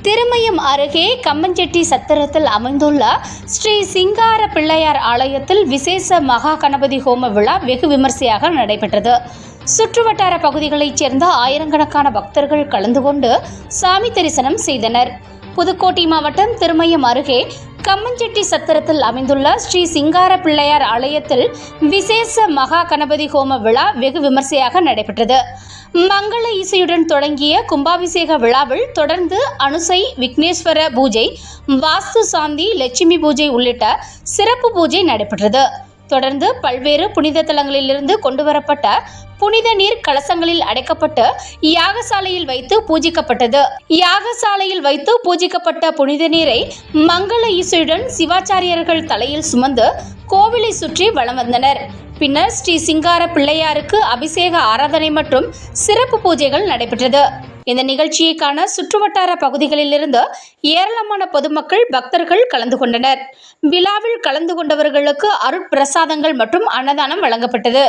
திருமயம் அருகே கம்மஞ்செட்டி சத்திரத்தில் அமைந்துள்ள ஸ்ரீ சிங்கார பிள்ளையார் ஆலயத்தில் விசேஷ மகா கணபதி ஹோம விழா வெகு விமர்சையாக நடைபெற்றது. சுற்றுவட்டார பகுதிகளைச் சேர்ந்த ஆயிரக்கணக்கான பக்தர்கள் கலந்து கொண்டு சாமி தரிசனம் செய்தனர். புதுக்கோட்டை மாவட்டம் திருமயம் அருகே கம்மஞ்செட்டி சத்திரத்தில் அமைந்துள்ள ஸ்ரீ சிங்கார பிள்ளையார் ஆலயத்தில் விசேஷ மகா கணபதி ஹோம விழா வெகு விமர்சையாக நடைபெற்றது. மங்கள இசையுடன் தொடங்கிய கும்பாபிஷேக விழாவில் தொடர்ந்து அனுசை, விக்னேஸ்வர பூஜை, வாஸ்து சாந்தி, லட்சுமி பூஜை உள்ளிட்ட சிறப்பு பூஜை நடைபெற்றது. தொடர்ந்து பல்வேறு புனித தலங்களிலிருந்து கொண்டுவரப்பட்ட புனித நீர் கலசங்களில் அடைக்கப்பட்டு யாகசாலையில் வைத்து பூஜிக்கப்பட்டது. யாகசாலையில் வைத்து பூஜிக்கப்பட்ட புனித நீரை மங்கள இசையுடன் சிவாச்சாரியர்கள் தலையில் சுமந்து கோவிலை சுற்றி வலம் வந்தனர். பின்னர் ஸ்ரீ சிங்கார பிள்ளையாருக்கு அபிஷேக ஆராதனை மற்றும் சிறப்பு பூஜைகள் நடைபெற்றது. இந்த நிகழ்ச்சியை காண சுற்றுவட்டார பகுதிகளிலிருந்து ஏராளமான பொதுமக்கள், பக்தர்கள் கலந்து கொண்டனர். விழாவில் கலந்து கொண்டவர்களுக்கு அருட்பிரசாதங்கள் மற்றும் அன்னதானம் வழங்கப்பட்டது.